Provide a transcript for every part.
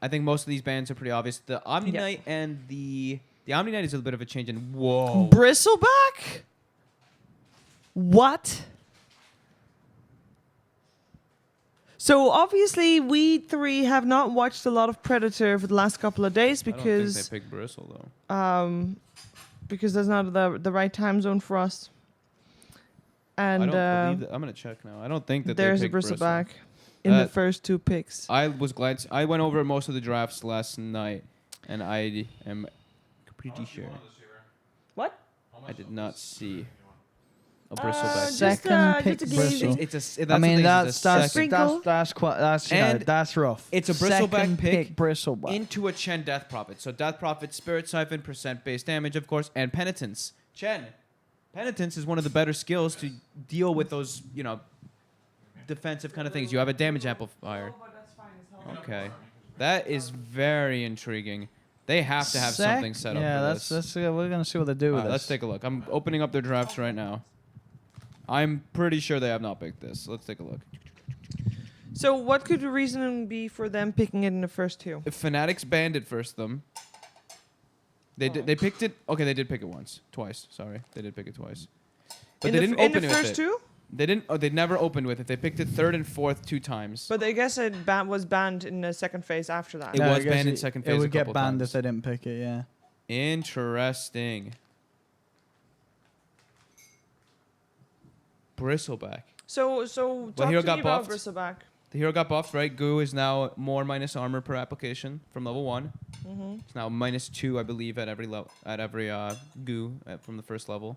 I think most of these bans are pretty obvious. The Omni Knight and the Omni Knight is a bit of a change in. Whoa. Bristleback? What? So obviously we three have not watched a lot of Predator for the last couple of days I don't think because they picked Bristle though. because there's not the right time zone for us. And I don't believe that. I'm gonna check now. I don't think that there's they a picked Bristleback in the first two picks. I was glad. I went over most of the drafts last night, and I am pretty sure What? I did not see a Bristleback. Second pick just a Bristle. It's I mean, that's Sprinkle. that's rough. It's a Bristleback Second pick Bristleback. into a Chen Death Prophet. So Death Prophet, Spirit Siphon, % base damage, of course, and Penitence. Chen, Penitence is one of the better skills to deal with those, defensive kind of things. You have a damage amplifier. Okay. That is very intriguing. They have to have something set up for this. that's we're gonna see what they do with Alright, this. let's take a look. I'm opening up their drafts right now. I'm pretty sure they have not picked this. Let's take a look. So what could the reason be for them picking it in the first two? If Fanatics banned it first, them. They picked it. Okay, they did pick it twice. Sorry, they did pick it twice. But they didn't open it with it. In the first two? They didn't. Oh, they never opened with it. They picked it third and fourth 2 times. But I guess it was banned in the second phase after that. It No, was I guess banned in second phase. It a would get couple banned times. if they didn't pick it. Yeah. Interesting. Bristleback. So talk hero to got me about buffed. Bristleback. The hero got buffed, right? Goo is now more minus armor per application from level 1. Mm-hmm. It's now -2, I believe, at every level Goo from the first level.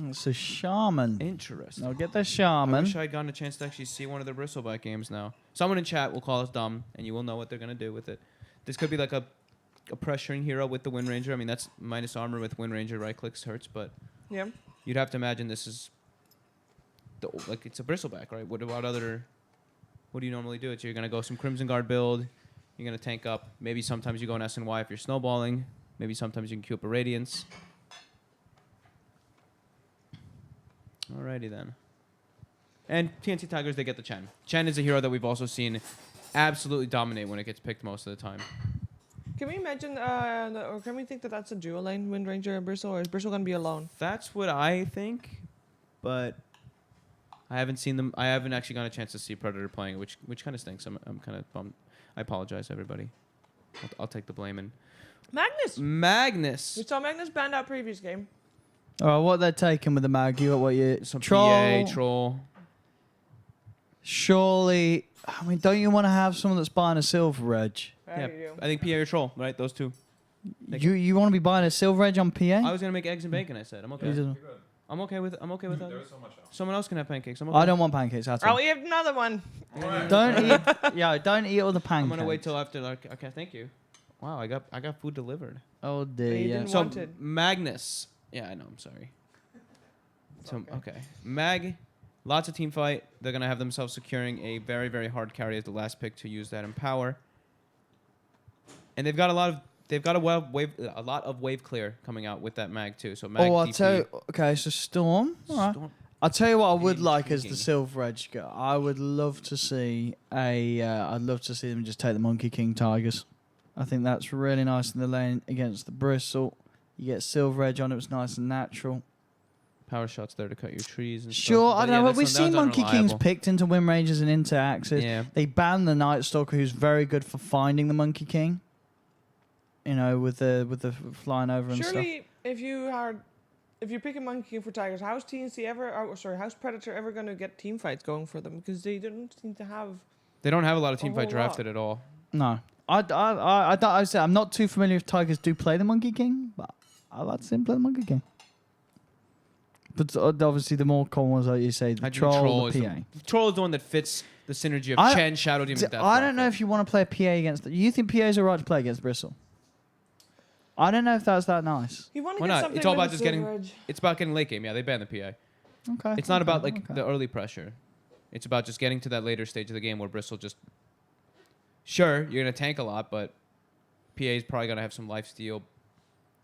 It's a shaman. Interesting. Now get the I shaman. wish I had gotten a chance to actually see one of their Bristleback games now. Someone in chat will call us dumb, and you will know what they're gonna do with it. This could be like a pressuring hero with the Wind Ranger. I mean, that's minus armor with Wind Ranger. Right clicks hurts, but Yeah. you'd have to imagine this is it's a Bristleback, right? What do you normally do? You're gonna go some Crimson Guard build. You're gonna tank up. Maybe sometimes you go in SNY if you're snowballing. Maybe sometimes you can queue up a Radiance. Alrighty then. And TNC Tigers, they get the Chen. Chen is a hero that we've also seen absolutely dominate when it gets picked most of the time. Can we imagine, or can we think that that's a dual lane Wind Ranger and Bristle, or is Bristle gonna be alone? That's what I think, but I haven't seen them. I haven't actually got a chance to see Predator playing, which kind of stinks. I'm kind of bummed. I apologize, everybody. I'll take the blame. And Magnus. We saw Magnus banned out previous game. All right, what they're taking with the mag? You got what you Some troll? PA, troll. Surely, I mean, don't you want to have someone that's buying a silver edge? Yeah, I think PA or troll, right? Those two. You want to be buying a silver edge on PA? I was gonna make eggs and bacon. I said I'm okay. I'm okay with that. There's so much else. Someone else can have pancakes. I'm okay. I don't want pancakes at Oh, all. we have another one. Don't eat. Yeah, don't eat all the I'm pancakes. gonna wait till after. Okay, thank you. Wow, I got food delivered. Oh dear. You Yeah. didn't So want it. Magnus. Yeah, I know. I'm sorry. So okay, Mag. Lots of team fight. They're gonna have themselves securing a very, very hard carry as the last pick to use that in power. And they've got a lot of wave clear coming out with that mag too. So mag. Oh, I'll DP, tell you. Okay, so Storm. All right. Storm. I'll tell you what I would like as the Intriguing. silver edge guy. I would love to see I'd love to see them just take the Monkey King Tigers. I think that's really nice in the lane against the Bristle. You get silver edge on it. It's nice and natural. Power shots there to cut your trees. And Sure, stuff. I But don't yeah, know. that's We've seen that's Monkey Kings unreliable. picked into Wind Rangers and into Axis. Yeah. They banned the Night Stalker, who's very good for finding the Monkey King. You know, with the flying over and stuff. Surely, if you pick a Monkey King for Tigers, how's TNC how's Predator ever gonna get team fights going for them? Because they don't seem to have. They don't have a lot of team A fight whole drafted at all. No, I say I'm not too familiar if Tigers do play the Monkey King, but I like to see them play the Monkey King. But obviously, the more common ones, like you say, the troll, the PA. Troll is the one that fits the synergy of Chen, Shadow Demon, Death I don't know Prophet. if you want to play a PA against. You think PA's alright to play against Bristle? I don't know if that's that nice. You want to Why get not? something It's all with about a just getting. silver edge. It's about getting late game. Yeah, they banned the PA. Okay. It's not about like okay. the early pressure. It's about just getting to that later stage of the game where Bristle just. Sure, you're gonna tank a lot, but PA is probably gonna have some lifesteal,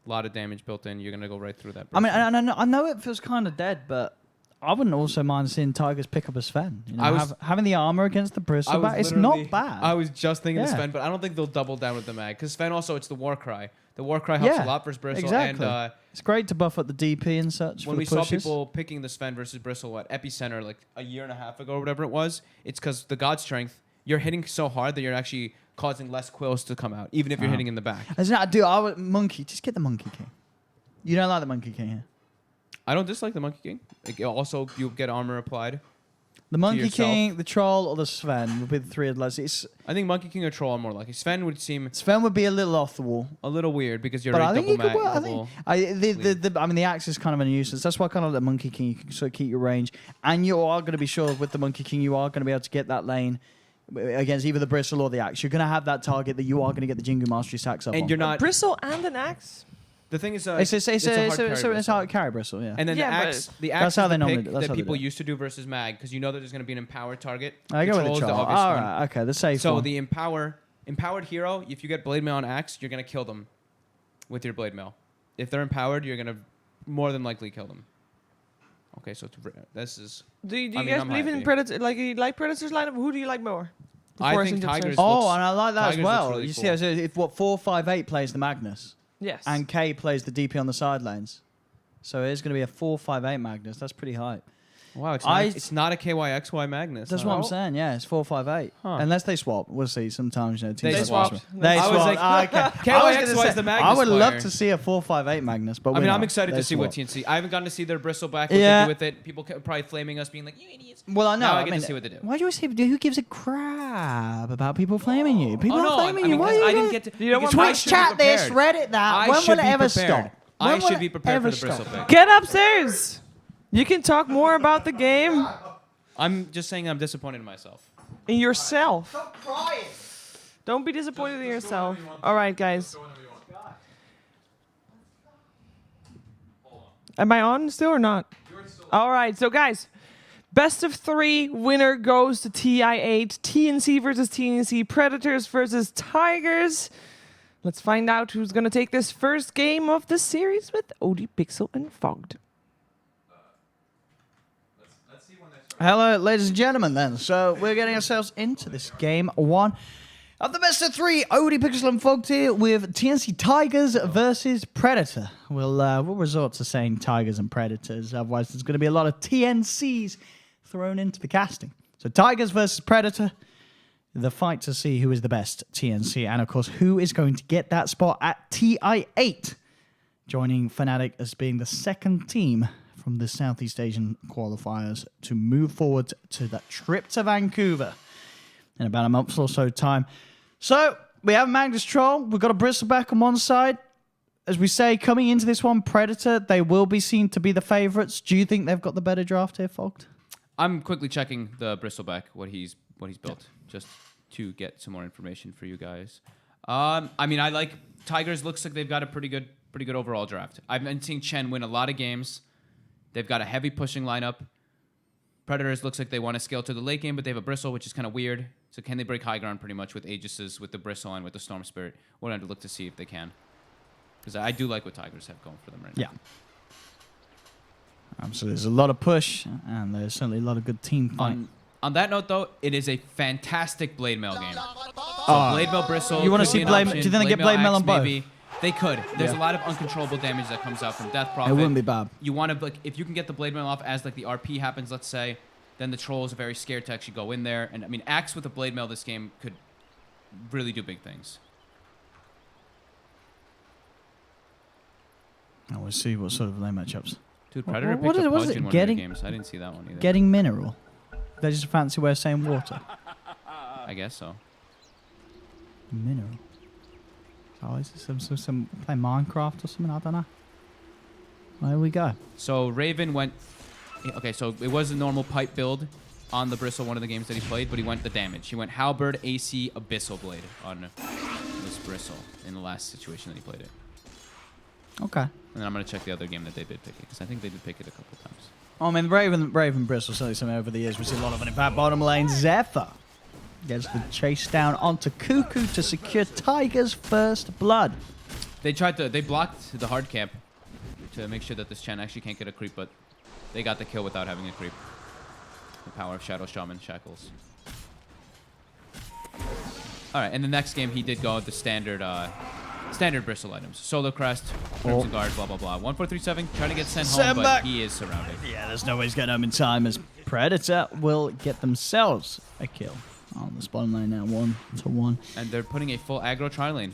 a lot of damage built in. You're gonna go right through that. I mean, Bristle. I know it feels kind of dead, but I wouldn't also mind seeing Tigers pick up a Sven. You know, I was- having the armor against the bristleback, it's not bad. I was just thinking of Yeah. Sven, but I don't think they'll double down with the mag because Sven also it's the war cry. The war cry helps a lot versus Bristle. exactly. And It's great to buff up the DP and such. when for we the saw pushes. people picking the Sven versus Bristle at Epicenter like a year and a half ago or whatever it was, it's because the God Strength, you're hitting so hard that you're actually causing less quills to come out, even if you're hitting in the back. As I do, I would Monkey. Just get the Monkey King. You don't like the Monkey King here. I don't dislike the Monkey King. Also, you get armor applied. The Monkey yourself. King, the Troll, or the Sven would be the three of those. I think Monkey King or Troll are more likely. Sven would seem Sven would be a little off the wall. a little weird because you're But I right, think double you could mag. work. I mean, the axe is kind of a nuisance. That's why I kind of like the Monkey King. You can sort of keep your range, and you are going to be sure with the Monkey King, you are going to be able to get that lane against either the bristle or the axe. You're going to have that target that you are going to get the Jingu Mastery sacks up on. And you're not. Bristle and an axe. The thing is, It's hard hard carry bristle, yeah. And then Yeah, the but axe, the that's axe how is they the normally pick do- that's that how they people do it. used to do versus mag because you know that there's going to be an empowered target. I go with the Troll's troll. obvious All one. right, okay, the safe So one. the empowered hero, if you get blade mail on axe, you're going to kill them with your blade mail. If they're empowered, you're going to more than likely kill them. Okay, so this is. Do you I mean, guys I'm believe in happy. Predator? Like you like Predator's lineup? Who do you like more? I Before think send you upstairs. Tigers. Oh, looks- and I like that as Tigers looks well. really You cool. see, if 4-5-8 plays the Magnus, Yes. and K plays the DP on the side lanes, so it is going to be a 4-5-8 Magnus. That's pretty hype. Wow, I- it's not a KYXY Magnus. That's huh? what I'm saying. Yeah, it's 4-5-8. Huh. Unless they swap, we'll see. Sometimes teams They like swapped. this one. They I was swapped. like, Ah, okay. KYXY is the Magnus I would love player. to see a 4-5-8 Magnus, but I we're mean, I'm not. excited They to see what swap. TNC. I haven't gotten to see their bristle back. What Yeah. they do with it. People probably flaming us, being like, "You idiots." Well, I know. Now I I get mean, to see what they do. why do you always say who gives a crap about people flaming you? People Oh are no, flaming I mean, you. Why 'cause are you I didn't gonna- get to. You don't because want I Twitch should be chat this, prepared. Reddit that. I When should will it be ever prepared. stop? I When will should be it prepared ever for the bristle stop? pick. Get upstairs. You can talk more about the game I'm just saying I'm disappointed in myself. and yourself. Stop crying. Don't be disappointed in yourself. All right, guys. Am I on still or not? All right, so guys, best of 3 winner goes to TI8. TNC versus TNC. Predators versus Tigers. Let's find out who's going to take this first game of the series with OD Pixel and Fogged. Hello, ladies and gentlemen, then. So we're getting ourselves into this game 1 of the best of 3. Odie, Pixel, and Fogged here with TNC Tigers versus Predator. We'll resort to saying Tigers and Predators, otherwise there's going to be a lot of TNCs thrown into the casting. So Tigers versus Predator, the fight to see who is the best TNC, and of course who is going to get that spot at TI8, joining Fnatic as being the second team from the Southeast Asian qualifiers to move forward to that trip to Vancouver in about a month or so time. So we have Magnus Troll. We've got a Bristleback on one side. As we say, coming into this one, Predator, they will be seen to be the favorites. Do you think they've got the better draft here, Fogged? I'm quickly checking the bristleback, what he's built, just to get some more information for you guys. I mean, I like Tigers. Looks like they've got a pretty good overall draft. I've been seeing Chen win a lot of games. They've got a heavy pushing lineup. Predators looks like they want to scale to the late game, but they have a bristle, which is kind of weird. So can they break high ground pretty much with Aegis's, with the bristle, and with the Storm Spirit? We're going to look to see if they can. Because I do like what Tigers have going for them right now. So there's a lot of push, and there's certainly a lot of good team fight. On that note, though, it is a fantastic Blade Mail game. So Blade Mail Bristle. You wanna could see be an Blade- option. do you think they get Blade Mail Axe, on both? Maybe. They could. There's Yeah. a lot of uncontrollable damage that comes out from Death Prophet. It wouldn't be bad. You want to, like, if you can get the Blade Mail off as like the RP happens, let's say, then the trolls are very scared to actually go in there. And I mean, Axe with a Blade Mail this game could really do big things. Now we'll see what sort of lane matchups. Dude, Predator what picked is- up what is Pudge it? in one Getting- of the games. I didn't see that one either. Getting mineral. That's just a fancy way of saying water. I guess so. Mineral. Oh, is it some play Minecraft or something? I don't know. There we go. So Raven went. Okay, so it was a normal pipe build on the Bristle, one of the games that he played, but he went the damage. He went Halberd, AC, Abyssal Blade on this Bristle in the last situation that he played it. Okay. And then I'm going to check the other game that they did pick it, because I think they did pick it a couple times. I mean, Raven Bristle certainly something over the years. We see a lot of it in that bottom lane. Zephyr gets the chase down onto Cuckoo to secure Tiger's first blood. They blocked the hard camp to make sure that this Chen actually can't get a creep, but They got the kill without having a creep. The power of Shadow Shaman Shackles. All right, in the next game, he did go with the standard bristle items. Solar Crest, Crimson Guard, blah, blah, blah. 1437, trying to get sent home, but back. he is surrounded. Yeah, there's no way he's getting home in time as Predator will get themselves a kill on the spawn lane now, 1-1. And they're putting a full aggro tri lane.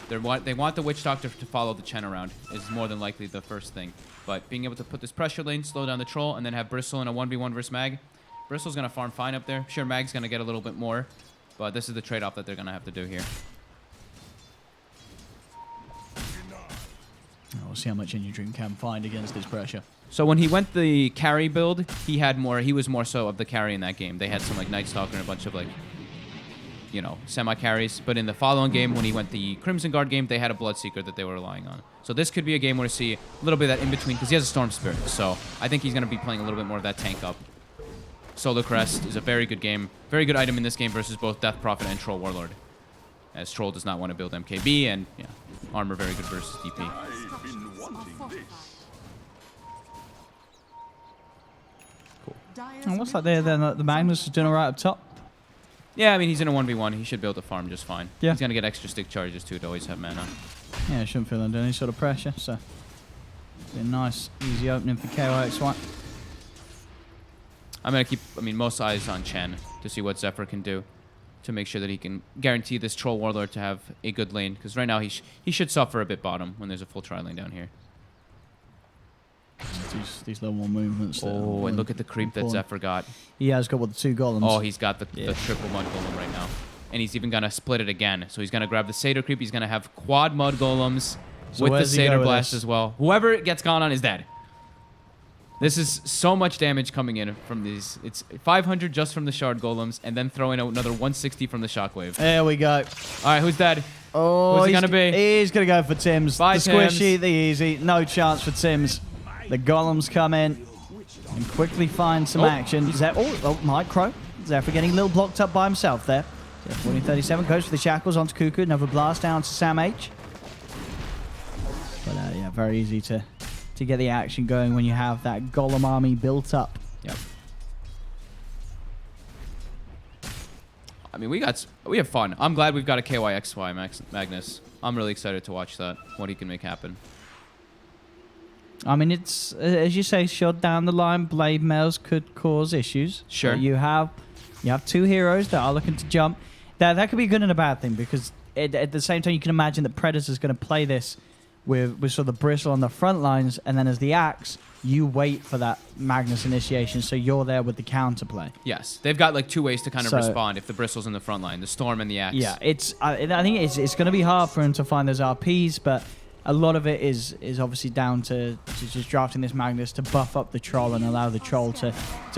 They want the Witch Doctor to follow the Chen around is more than likely the first thing. But being able to put this pressure lane, slow down the troll, and then have Bristle in a 1v1 versus Mag. Bristle's going to farm fine up there. Sure, Mag's going to get a little bit more, but this is the trade-off that they're going to have to do here. We'll see how much Any Dream can find against this pressure. So when he went the carry build, he was more so of the carry in that game. They had some like Night Stalker and a bunch of like, you know, semi-carries. But in the following game, when he went the Crimson Guard game, they had a Bloodseeker that they were relying on. So this could be a game where we see a little bit of that in between because he has a Storm Spirit. So I think he's going to be playing a little bit more of that tank up. Solar Crest is a very good game, very good item in this game versus both Death Prophet and Troll Warlord. As Troll does not want to build MKB and yeah, armor very good versus DP. And what's that there then? The Magnus is doing all right up top. Yeah, I mean, he's in a 1v1. He should be able to farm just fine. Yeah. He's going to get extra stick charges, too, to always have mana. Yeah, shouldn't feel under any sort of pressure, so be a nice, easy opening for KYXY. I'm going to keep, most eyes on Chen to see what Zephyr can do to make sure that he can guarantee this Troll Warlord to have a good lane. Because right now, he should suffer a bit bottom when there's a full tri lane down here. These level 1 movements. Oh, and look at the creep that Zephyr got. He has got, what, the 2 golems? Oh, he's got the triple mud golem right now. And he's even going to split it again. So he's going to grab the Satyr creep. He's going to have quad mud golems with the Satyr blast as well. Whoever gets gone on is dead. This is so much damage coming in from these. It's 500 just from the shard golems, and then throw in another 160 from the shockwave. There we go. All right, who's dead? Oh, who's he going to be? He's going to go for Tim's. Bye, the squishy, the easy. No chance for Tim's. The golems come in and quickly find some action. Micro. Zephyr getting a little blocked up by himself there. 1437 goes for the shackles onto Cuckoo. Another blast down to Sam H. But yeah, very easy to get the action going when you have that golem army built up. Yep. I mean, we have fun. I'm glad we've got a KYXY Magnus. I'm really excited to watch that, what he can make happen. I mean, it's, as you say, shot down the line, blade mails could cause issues. Sure. But you have 2 heroes that are looking to jump. That could be a good and a bad thing because at the same time, you can imagine that Predator's going to play this with sort of the bristle on the front lines, and then as the axe, you wait for that Magnus initiation, so you're there with the counterplay. Yes, they've got like 2 ways to kind of respond if the bristle's in the front line, the storm and the axe. Yeah, I think it's going to be hard for him to find those RPs, but a lot of it is obviously down to just drafting this Magnus to buff up the troll and allow the troll to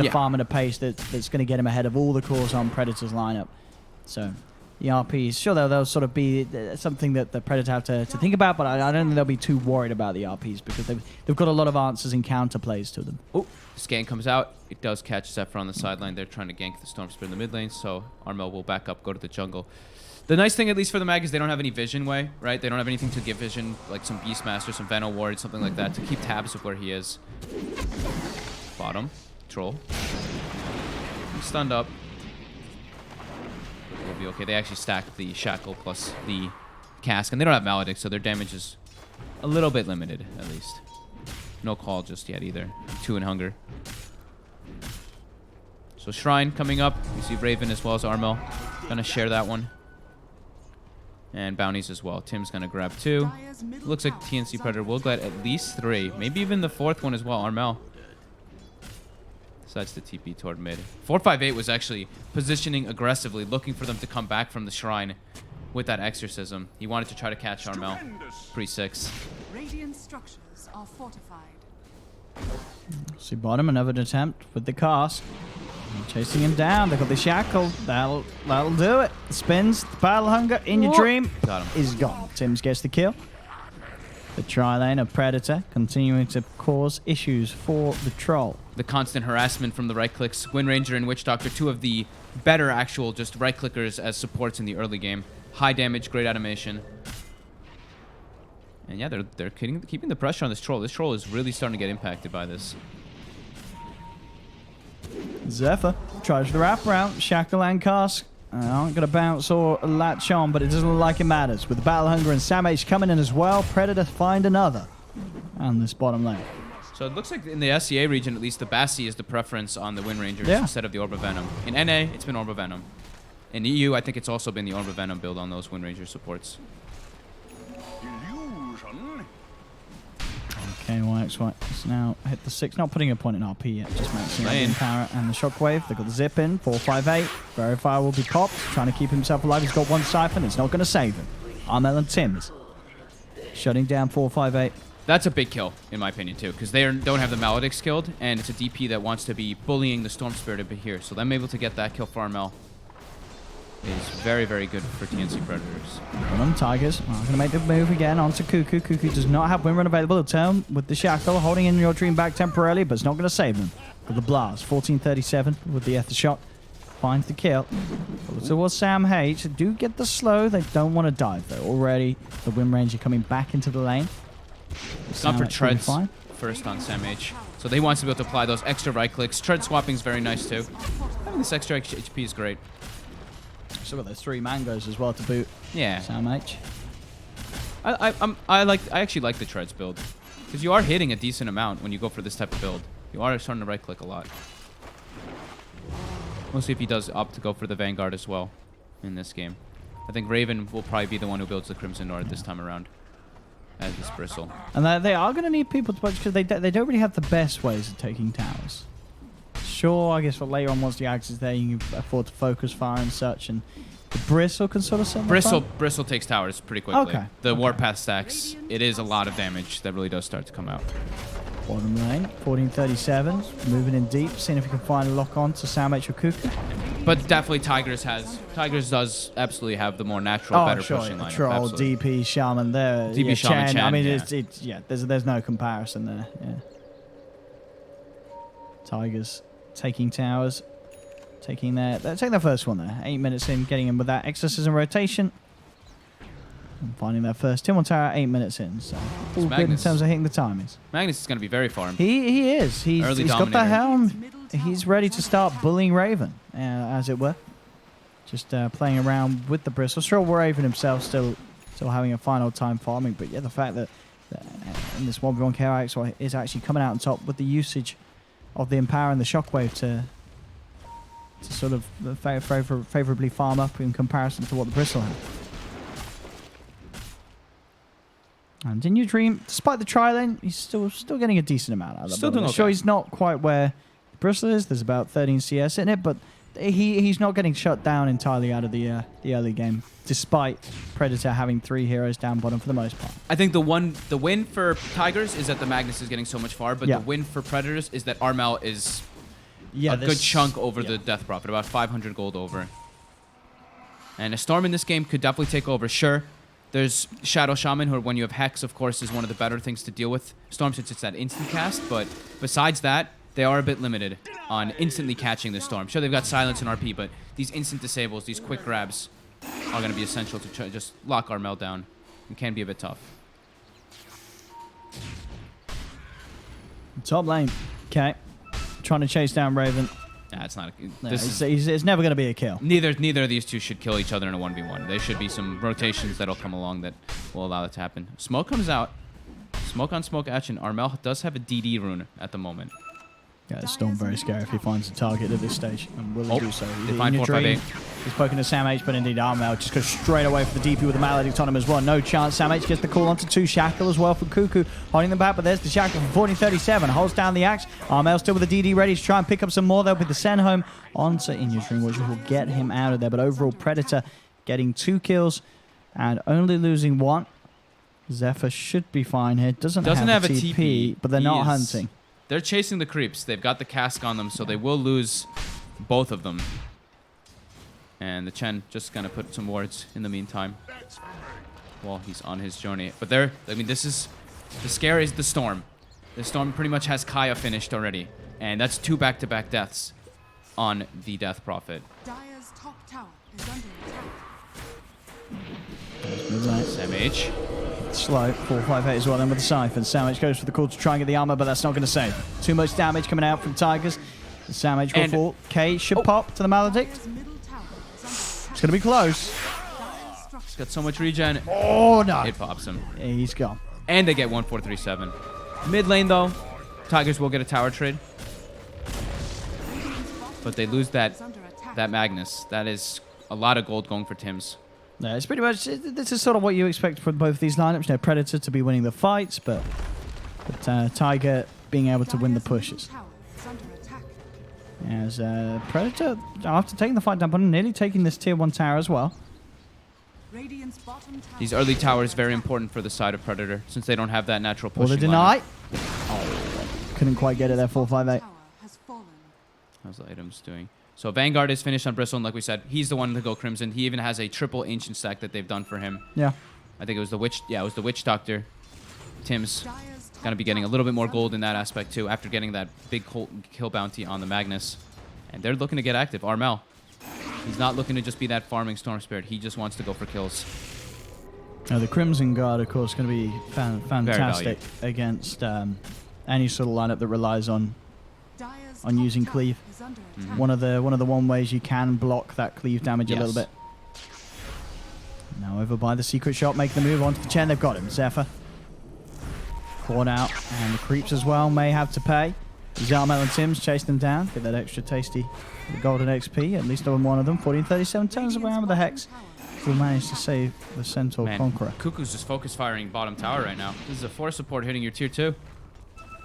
farm at a pace that's going to get him ahead of all the cores on Predator's lineup. So the RPs, sure, they'll sort of be something that the Predator have to think about, but I don't think they'll be too worried about the RPs because they've got a lot of answers and counterplays to them. Oh, scan comes out. It does catch Zephyr on the sideline. They're trying to gank the Storm Spirit in the mid lane, so Armel will back up, go to the jungle. The nice thing, at least for the Mag, is they don't have any vision way, right? They don't have anything to give vision, like some Beastmaster, some Venom Ward, something like that, to keep tabs of where he is. Bottom. Troll. He's stunned up. We'll be okay. They actually stacked the Shackle plus the Cask, and they don't have Maledict, so their damage is a little bit limited, at least. No call just yet, either. 2 in Hunger. So Shrine coming up. We see Raven as well as Armel. Gonna share that one. And bounties as well. Tim's going to grab 2. Looks like TNC Predator will get at least 3. Maybe even the 4th one as well, Armel. Decides to TP toward mid. 458 was actually positioning aggressively, looking for them to come back from the Shrine with that Exorcism. He wanted to try to catch Armel. Pre-6. Radiant structures are fortified. See bottom, another attempt with the cast. Chasing him down. They've got the shackle. That'll do it. Spins. The battle hunger in your dream Got him. is gone. Tim's gets the kill. The tri-lane of Predator continuing to cause issues for the troll. The constant harassment from the right clicks. Wind Ranger and Witch Doctor, 2 of the better actual just right clickers as supports in the early game. High damage, great animation. And yeah, they're keeping the pressure on this troll. This troll is really starting to get impacted by this. Zephyr tries the wraparound. Shackle and Cask aren't going to bounce or latch on, but it doesn't look like it matters. With Battle Hunger and Sam H coming in as well, Predator find another on this bottom lane. So it looks like in the SCA region, at least, the Bassi is the preference on the Wind Rangers Yeah. instead of the Orb of Venom. In NA, it's been Orb of Venom. In EU, I think it's also been the Orb of Venom build on those Wind Ranger supports. Okay, YXY is now hit the 6. Not putting a point in RP yet, just maxing out the Lane. Empower and the Shockwave. They've got the zip in, 458. Verifier will be popped, trying to keep himself alive. He's got one Siphon, it's not going to save him. Armel and Tim's shutting down 458. That's a big kill, in my opinion, too, because they don't have the Maledict skilled, and it's a DP that wants to be bullying the Storm Spirit a bit here. So them able to get that kill for Armel is very, very good for TNC Predators. Venom Tigers are going to make the move again onto Cuckoo. Cuckoo does not have Windrun available. He'll turn with the Shackle, holding in your Dream back temporarily, but it's not going to save him. With the Blast, 1437 with the Ether Shot. Finds the kill. Towards Sam H. They do get the slow. They don't want to dive, though. Already, the Wind Ranger coming back into the lane. It's gone for H will be Treads fine. first on Sam H. So they want to be able to apply those extra right clicks. Tread swapping is very nice, too. Having this extra HP is great. Still got those 3 mangoes as well to boot. Yeah. Sam H. I actually like the Treads build. Because you are hitting a decent amount when you go for this type of build. You are starting to right click a lot. Mostly if he does opt to go for the Vanguard as well in this game. I think Raven will probably be the one who builds the Crimson Nord this time around. As this Bristle. And they are going to need people to punch because they don't really have the best ways of taking towers. Sure, I guess for later on, once the Axe is there, you can afford to focus fire and such, and the Bristle can sort of set Bristle takes towers pretty quickly. Okay. The Warpath stacks, it is a lot of damage that really does start to come out. Bottom lane, 1437, moving in deep, seeing if he can find a lock on to Sam H or Cuckoo. But definitely Tigers does absolutely have the more natural, better pushing lineup. Troll, Absolutely. DP, Shaman there. DP, yeah, Shaman, Chen, I mean, yeah. there's no comparison there. Yeah. Tigers taking towers, taking their first one there. 8 minutes in, getting in with that exorcism rotation. And finding their first Timon tower 8 minutes in. So all good in Magnus. terms of hitting the timings. Magnus is going to be very farm. He is. He's Early got the dominator. helm. He's ready to start bullying Raven, as it were. Just playing around with the Bristle. Sure, Raven himself still having a final time farming, but yeah, the fact that in this 1v1 KX is actually coming out on top with the usage of the Empower and the Shockwave to sort of favorably farm up in comparison to what the Bristle had. And in your Dream, despite the tri-lane, he's still getting a decent amount out of Still it. doing okay. Sure, he's not quite where Bristle is. There's about 13 CS in it, but he's not getting shut down entirely out of the early game, despite Predator having 3 heroes down bottom for the most part. I think the win for Tigers is that the Magnus is getting so much far, but Yeah. the win for Predators is that Armel is Yeah, a good chunk over the Death Prophet, about 500 gold over. And a Storm in this game could definitely take over. Sure, there's Shadow Shaman, who when you have Hex, of course, is one of the better things to deal with Storm since it's that instant cast, but besides that, they are a bit limited on instantly catching the Storm. Sure, they've got Silence and RP, but these instant disables, these quick grabs, are going to be essential to try just lock Armel down. It can be a bit tough. Top lane. Okay. Trying to chase down Raven. Nah, it's not. No, This is it's never going to be a kill. neither of these two should kill each other in a 1v1. There should be some rotations that'll come along that will allow that to happen. Smoke comes out. Smoke on smoke action. Armel does have a DD rune at the moment. Yeah, it's Storm very scary if he finds a target at this stage, and will do so. They find 458. He's poking to Sam H, but indeed Armel just goes straight away for the DP with the Maledict on him as well. No chance. Sam H gets the call onto 2 Shackle as well for Cuckoo, holding them back, but there's the Shackle for 1437. Holds down the Axe. Armel still with the DD ready to try and pick up some more. There'll be the send home onto Inya's Ring, which will get him out of there. But overall, Predator getting 2 kills and only losing 1. Zephyr should be fine here. Doesn't have a TP, but they're not hunting. They're chasing the creeps. They've got the cask on them, so they will lose both of them. And the Chen just gonna put some wards in the meantime while he's on his journey. But this is the scare is the Storm. The Storm pretty much has Kaya finished already, and that's 2 back-to-back deaths on the Death Prophet. Dire's top tower is under attack. Sam H. Slow, 458 as well, then with the Siphon. Sam H goes for the call to try and get the armor, but that's not going to save. Too much damage coming out from Tigers. The Sam H will And- fall. K should pop to the Maledict. Dire's middle tower is under attack. It's going to be close. Dire's structure He's got so much regen. Oh, no. It pops him. He's gone. And they get 1437. Mid lane, though, Tigers will get a tower trade. But they lose is that under attack. Magnus. That is a lot of gold going for Tim's. Yeah, it's pretty much, this is sort of what you expect from both these lineups. You know, Predator to be winning the fights, but Tiger being able to win the Dire's middle pushes. tower is under attack. As Predator, after taking the fight down, but nearly taking this tier 1 tower as well. Radiant's bottom tower These early is towers under very attack. important for the side of Predator, since they don't have that natural Or pushing the lineup. deny. Oh, couldn't quite get it there, 458. Tower has fallen. How's the items doing? So Vanguard is finished on Bristle, and like we said, he's the one to go Crimson. He even has a triple Ancient stack that they've done for him. Yeah. I think it was the Witch. Yeah, it was the Witch Doctor. Tim's Dire's top going to be getting a tower little bit more is gold in under that aspect too, after getting that big kill bounty on the Magnus. And they're looking to get active. Armel, he's not looking to just be that farming Storm Spirit. He just wants to go for kills. Now, the Crimson Guard, of course, going to be fantastic against any sort of lineup that relies on Dire's on top using tower cleave. is under Mhm. attack. one of the one ways you can block that cleave damage a little Yes. bit. Now over by the secret shop, making the move onto the Chen. They've got him. Zephyr caught out, and the creeps as well may have to pay. Zarmel and Sims chase them down, get that extra tasty golden XP. At least on one of them. 1437 turns around with the Hex. Will manage to save the Centaur Man, Conqueror. Cuckoo's just focus firing bottom tower right now. This is a force support hitting your tier 2.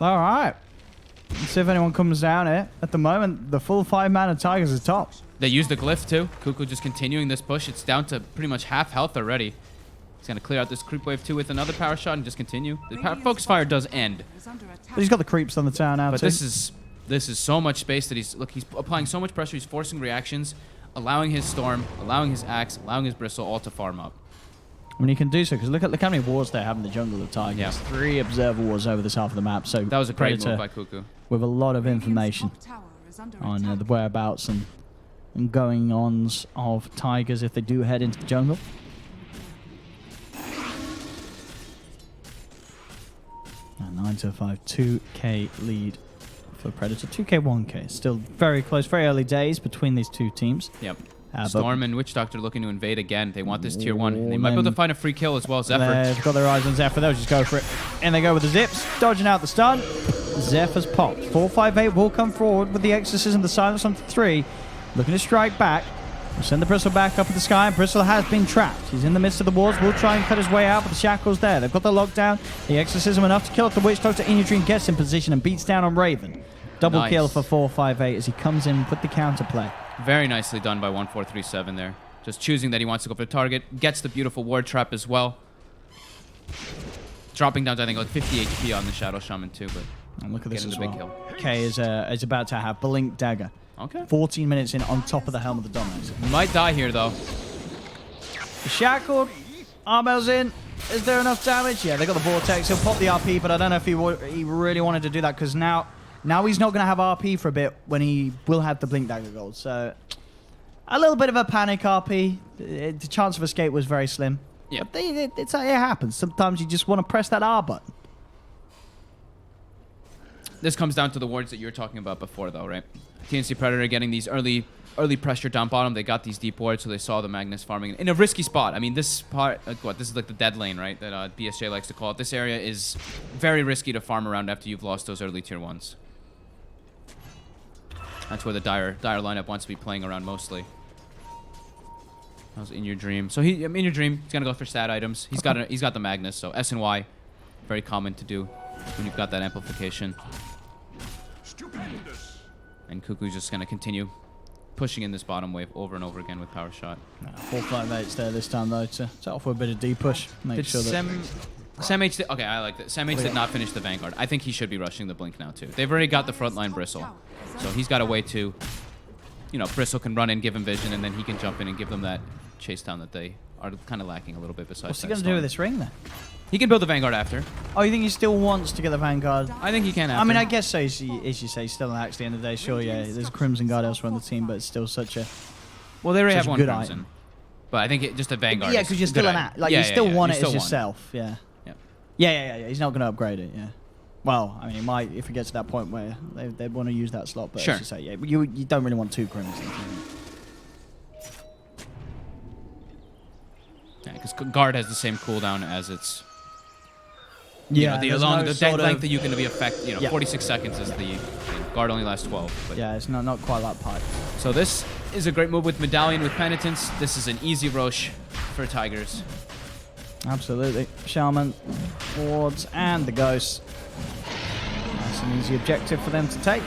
All right. Let's see if anyone comes down here. At the moment, the full 5-mana Tigers is top. They use the glyph too. Cuckoo just continuing this push. It's down to pretty much half health already. He's going to clear out this creep wave 2 with another power shot and just continue. The focus fire does end. Is under attack. But he's got the creeps on the tower now, But too. this is so much space that he's applying so much pressure. He's forcing reactions, allowing his storm, allowing his axe, allowing his bristle all to farm up. When he can do so, because look how many wars they have in the jungle of Tigers. Yeah. 3 observer wars over this half of the map. So That was a great Predator move by Cuckoo. with a lot of Radiant's information top tower is under on attack. the whereabouts and going-ons of Tigers if they do head into the jungle. And 9-5, 2k lead for Predator. 2k, 1k. Still very close, very early days between these two teams. Yep. But Storm and Witch Doctor looking to invade again. They want this tier 1. Oh, They might be able to then- find a free kill as well. Zephyr. They've got their eyes on Zephyr. They'll just go for it. And they go with the zips, dodging out the stun. Zephyr's popped. 458 will come forward with the exorcism, the silence onto 3. Looking to strike back. We'll send the Bristle back up in the sky. Bristle has been trapped. He's in the midst of the walls. Will try and cut his way out, but the shackle's there. They've got the lockdown. The exorcism enough to kill off the Witch Doctor. In Your Dream gets in position and beats down on Raven. Double Nice. kill for 458 as he comes in with the counterplay. Very nicely done by 1437 there. Just choosing that he wants to go for the target. Gets the beautiful ward trap as well. Dropping down to, I think, like 50 HP on the Shadow Shaman too, but And look at this getting as the big well. kill. K is about to have Blink Dagger. Okay. 14 minutes in on top of the Helm of the Dominator. He might die here, though. Shackled. Armel's in. Is there enough damage? Yeah, they got the Vortex. He'll pop the RP, but I don't know if he really wanted to do that because now he's not going to have RP for a bit when he will have the Blink Dagger gold. So a little bit of a panic RP. The chance of escape was very slim. Yeah. But it happens. Sometimes you just want to press that R button. This comes down to the wards that you were talking about before, though, right? TNC Predator getting these early pressure down bottom. They got these deep wards, so they saw the Magnus farming in a risky spot. I mean, this part, this is like the dead lane, right? That BSJ likes to call it. This area is very risky to farm around after you've lost those early tier 1s. That's where the dire lineup wants to be playing around mostly. That was In Your Dream. So In Your Dream, he's gonna go for stat items. He's got the Magnus, so S and Y, very common to do when you've got that amplification. And Cuckoo's just gonna continue pushing in this bottom wave over and over again with power shot. 458's there this time though to offer a bit of D push. Make Did sure that Sam H okay, I like that. Sam H did not finish the Vanguard. I think he should be rushing the Blink now too. They've already got the frontline Bristle, so he's got a way to, Bristle can run in, give him vision, and then he can jump in and give them that chase down that they are kind of lacking a little bit. Besides, what's he that going to do with this ring then? He can build the Vanguard after. Oh, you think he still wants to get the Vanguard? I think he can. After. I mean, I guess so. As you say, still an axe at the end of the day. Sure, yeah, there's a Crimson Guard elsewhere on the team, but it's still such a... well, they already such have a one good Crimson, item. but I think just a Vanguard. Yeah, is because you're a still good an item. axe. Like, you still want You it still as want yourself. Yeah. Yep. Yeah. He's not going to upgrade it, yeah. Well, I mean, it might if it gets to that point where they'd want to use that slot. But Sure. as you say, yeah, you don't really want 2 Grims. Yeah, because guard has the same cooldown as its. Yeah, the there's long no the sort length of- that you can be affect. Yeah. 46 seconds is the guard only lasts 12. But Yeah, it's not quite like pipe. So this is a great move with Medallion with Penitence. This is an easy Roche for Tigers. Absolutely. Shaman, Wards, and the Ghosts. That's an easy objective for them to take.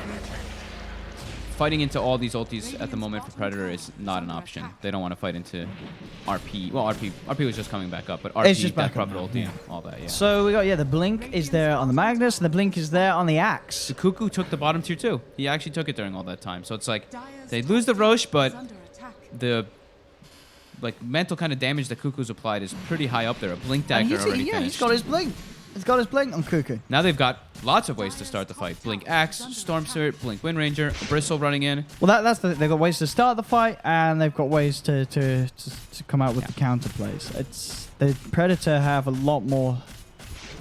Fighting into all these ultis at the moment for Predator is not an option. They don't want to fight into RP. Well, RP was just coming back up, but RP, It's just Death back up Prophet now, ulti, yeah. all that, yeah. So we got, the Blink is there on the Magnus, and the Blink is there on the Axe. The Cuckoo took the bottom tier too. He actually took it during all that time. So it's like Dire's they lose the Roche, is but under attack. the mental kind of damage that Cuckoo's applied is pretty high up there. A Blink And Dagger already he's finished. got his Blink. He's got his Blink on Cuckoo. Now they've got lots of ways to start the fight. Blink Axe, Storm Spirit, Blink Wind Ranger, a Bristle running in. Well, they've got ways to start the fight, and they've got ways to come out with the counter plays. It's the Predator have a lot more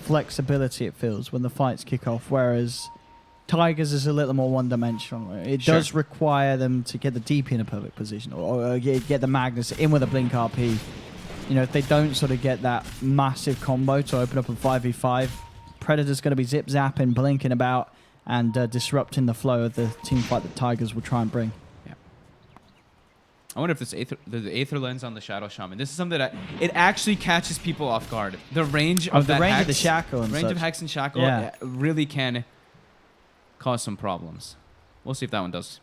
flexibility. It feels when the fights kick off, whereas Tigers is a little more one-dimensional. It Sure. does require them to get the DP in a perfect position, or get the Magnus in with a Blink RP. If they don't sort of get that massive combo to open up a 5v5, Predator's going to be zip-zapping, blinking about, and disrupting the flow of the team fight that Tigers will try and bring. I wonder if the Aether Lens on the Shadow Shaman. This is something that it actually catches people off guard. The range of the that range hex, of the Shackle and range of such. Hex and Shackle Yeah. really can cause some problems. We'll see if that one does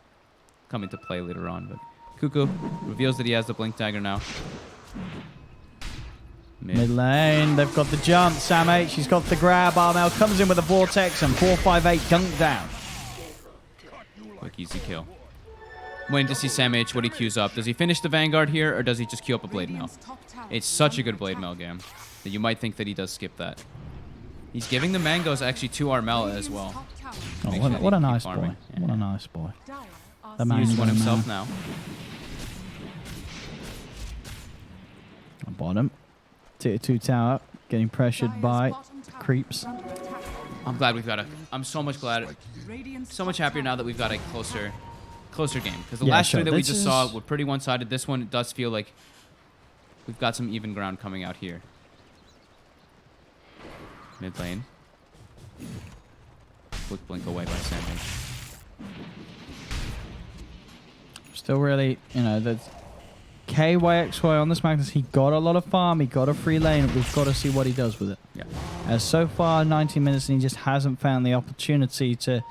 come into play later on. But Cuckoo reveals that he has the Blink Dagger now. Mid lane, they've got the jump. Sam H, he's got the grab. Armel comes in with a Vortex and 458 dunk down. Quick, easy kill. Waiting to see Sam H what he queues up. Does he finish the Vanguard here, or does he just queue up a Blade Mail? Radiant's top tower It's is such a under good Blade attack. Mail game that you might think that he does skip that. He's giving the Mangoes actually to Armel as well. Radiant's top tower Oh, Make what, sure what they a keep nice farming. boy. Yeah. What a nice boy. Dire are The still man. He's one Mango himself man. now. On bottom. Tier 2 tower getting pressured Dire's by bottom tower creeps. is under attack. I'm glad we've got a. I'm so much glad. Radiant's So much top happier tower now that we've got a closer game. Because the Yeah, last sure. three that we This just saw is- were pretty one-sided. This one does feel like we've got some even ground coming out here. Mid lane. Quick blink away by Sandman. Still really, the KYXY on this Magnus, he got a lot of farm, he got a free lane. We've got to see what he does with it. Yeah. So far, 19 minutes, and he just hasn't found the opportunity to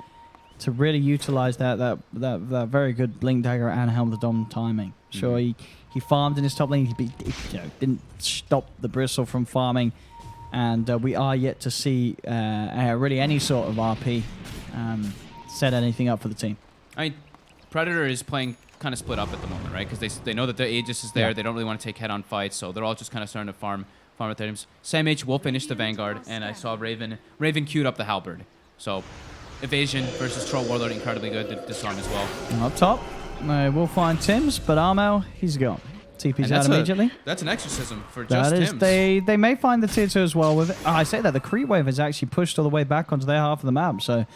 really utilize that very good Blink Dagger and Helm of the Dom timing. Sure, he farmed in his top lane. He didn't stop the Bristle from farming, and we are yet to see really any sort of RP set anything up for the team. I mean, Predator is playing kind of split up at the moment, right? Because they know that the Aegis is there. Yeah. They don't really want to take head-on fights, so they're all just kind of starting to farm with their teams. Sam H will finish the Vanguard, and I saw Raven queued up the Halberd. So evasion versus Troll Warlord, incredibly good to disarm as well. And up top, we'll find Tim's, but Armel, he's gone. TP's And out immediately. That's an exorcism for just That is, Tim's. they may find the tier 2 as well with it. Oh, I say that the creep wave has actually pushed all the way back onto their half of the map, so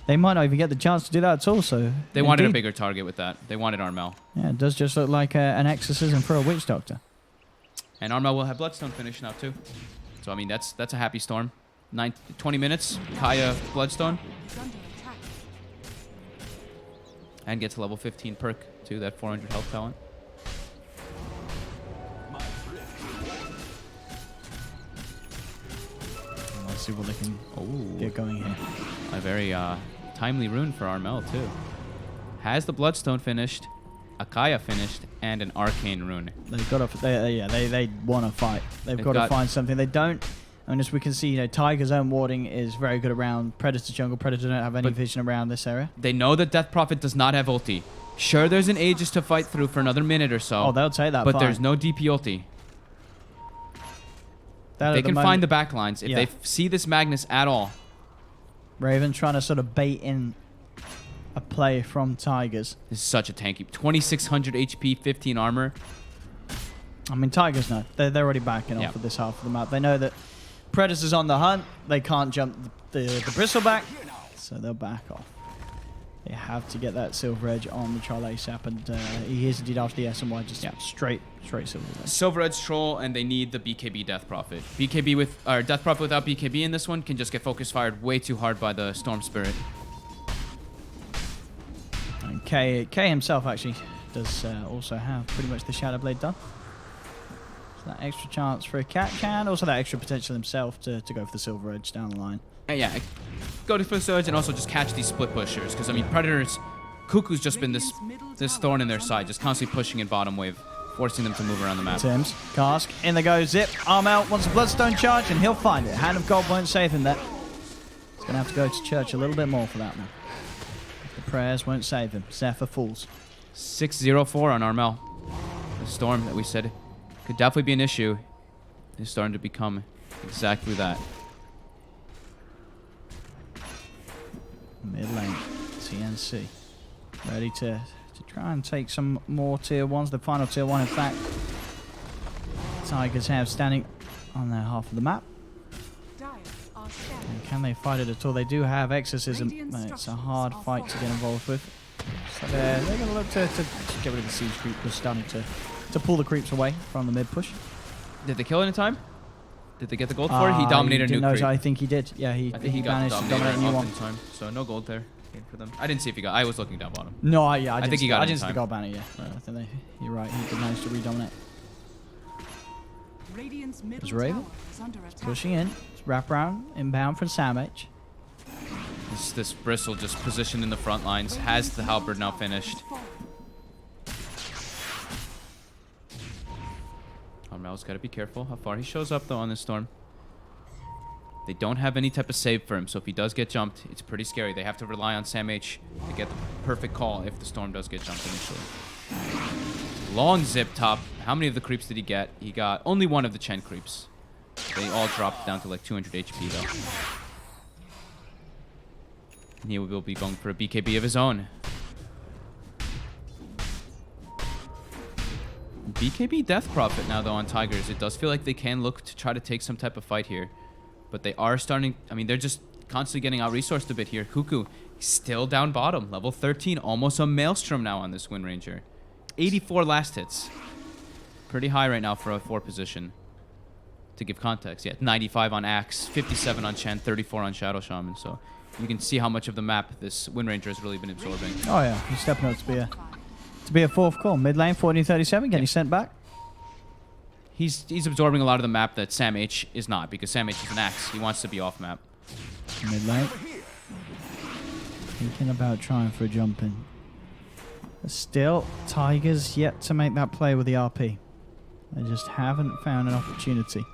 they might not even get the chance to do that at all. So They wanted a indeed, bigger target with that. They wanted Armel. Yeah, it does just look like an exorcism for a witch doctor. And Armel will have Bloodstone finish now too. So I mean that's a happy storm. 20 minutes, Kaya Bloodstone, is under attack. and gets a level 15 perk too, that 400 health talent. Let's see what they can Oh, get going here. a very timely rune for Armel too. Has the Bloodstone finished, a Kaya finished, and an Arcane rune. They've got to, they want to fight. They've got to got- find something. They don't. I mean, as we can see, Tiger's own warding is very good around Predator jungle. Predator don't have any But- vision around this area. They know that Death Prophet does not have ulti. Sure, there's an Aegis to fight through for another minute or so. Oh, they'll take that. but fine. there's no DP ulti. That They at the can moment- find the backlines. If Yeah. they see this Magnus at all, Raven trying to sort of bait in a play from Tigers. this is such a tanky. 2600 HP, 15 armor. I mean, Tigers know. They're already backing Yeah. off of this half of the map. They know that Predator's on the hunt. They can't jump the bristleback, so they'll back off. They have to get that silver edge on the troll ASAP, and he is indeed after the SMY, just straight silver edge. Silver Edge Troll, and they need the BKB Death Prophet. BKB with, or Death Prophet without BKB in this one can just get focus fired way too hard by the Storm Spirit. And K himself actually does also have pretty much the Shadow Blade done. So that extra chance for a catch, and also that extra potential himself to go for the silver edge down the line. And yeah, go to Silver Edge and also just catch these split pushers, because I mean Predators, Cuckoo's just been this thorn in their side, just constantly pushing in bottom wave, forcing them to move around the map. Tim's cask in the go. Zip Armel wants a Bloodstone charge, and he'll find it. Hand of God won't save him there. He's gonna have to go to church a little bit more for that one. The prayers won't save him. Zephyr falls. 6-0-4 on Armel. The Storm that we said could definitely be an issue is starting to become exactly that. Mid lane, TNC. Ready to try and take some more tier 1s. The final tier 1, in fact, Tigers have standing on their half of the map. Dire are scared. And can they fight it at all? They do have Exorcism, but it's a hard fight to get involved with. So they're going to look to get rid of the siege creep. We're starting to pull the creeps away from the mid push. Did they kill it in time? Did they get the gold for it? He dominated a new creep. I think he did. Yeah, I think he got managed to dominate a new one. in time. So no gold there for them. I didn't see if he got. I was looking down bottom. No, I think he got it I in didn't see the time. gold banner. Yeah, I think you're right. He did manage to redominate. Radiant's middle There's Raven. tower is under attack. Pushing in. It's wrap around inbound from Samich. This Bristle just positioned in the front lines, has the halberd now finished. Armel's got to be careful how far he shows up though on this Storm. They don't have any type of save for him, so if he does get jumped, it's pretty scary. They have to rely on Sam H to get the perfect call if the Storm does get jumped initially. Long zip top. How many of the creeps did he get? He got only one of the Chen creeps. They all dropped down to like 200 HP though. And he will be going for a BKB of his own. BKB Death Prophet now though on Tigers. It does feel like they can look to try to take some type of fight here. But they are starting, I mean, they're just constantly getting out-resourced a bit here. Cuckoo, still down bottom. Level 13, almost a Maelstrom now on this Wind Ranger. 84 last hits. Pretty high right now for a 4 position. To give context, yeah, 95 on Axe, 57 on Chen, 34 on Shadow Shaman. So you can see how much of the map this Wind Ranger has really been absorbing. Oh yeah, he's stepping up to be a fourth call. Mid lane, 1437, getting sent back. He's absorbing a lot of the map that Sam H is not, because Sam H is an Axe. He wants to be off map. Mid lane. Thinking about trying for a jump in. Still, Tigers yet to make that play with the RP. They just haven't found an opportunity.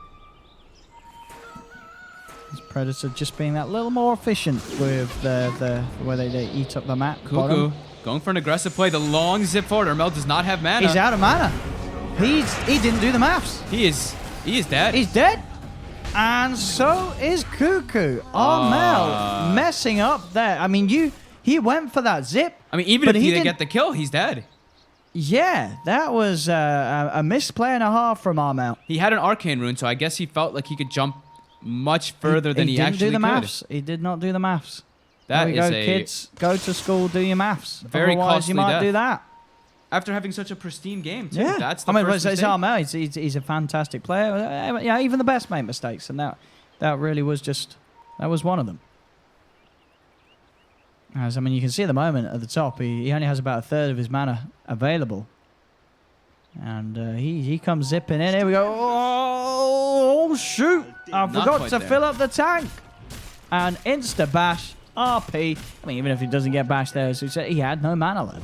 This Predator just being that little more efficient with the way they eat up the map. Cuckoo Bottom. going for an aggressive play. The long zip forward. Armel does not have mana. He's out of mana. He didn't do the maths. He is dead. He's dead. And so is Cuckoo. Armel messing up there. I mean, he went for that zip. I mean, even but if he didn't didn't get the kill, he's dead. Yeah, that was a missed play and a half from Armel. He had an arcane rune, so I guess he felt like he could jump much further than he didn't actually do the could. maths. He did not do the maths. That there we is go, a kids. Go to school, do your maths. very Otherwise, costly you might death. do that. After having such a pristine game, too. Yeah, That's the I mean, first it's mistake. Armel. He's a fantastic player. Yeah, even the best make mistakes, and that really was that was one of them. As I mean, you can see at the moment at the top, he only has about a third of his mana available, and he comes zipping in. Here we go. Oh shoot! I Not forgot quite to there. fill up the tank. And insta bash RP. I mean, even if he doesn't get bashed there, as we said, he had no mana left.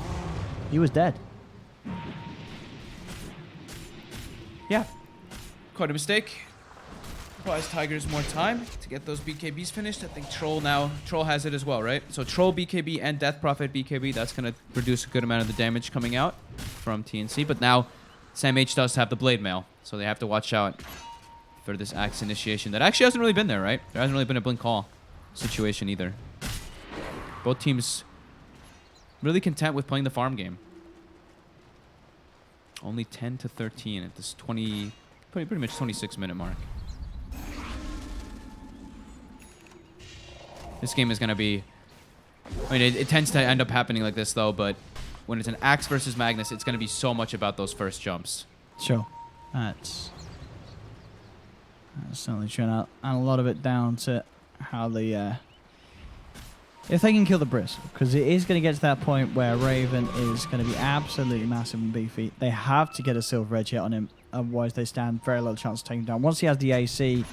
He was dead. Yeah, quite a mistake. Buys Tigers more time to get those BKBs finished. I think Troll has it as well, right? So Troll BKB and Death Prophet BKB, that's going to reduce a good amount of the damage coming out from TNC. But now Sam H does have the Blade Mail, so they have to watch out for this Axe initiation that actually hasn't really been there, right? There hasn't really been a blink call situation either. Both teams really content with playing the farm game. Only 10 to 13 at this pretty much 26-minute mark. This game is going to be... I mean, it tends to end up happening like this, though, but when it's an Axe versus Magnus, it's going to be so much about those first jumps. Sure. That's certainly true. And a lot of it down to how the... if they can kill the Bristle, because it is going to get to that point where Raven is going to be absolutely massive and beefy. They have to get a Silver Edge hit on him, otherwise they stand very little chance of taking him down. Once he has the AC,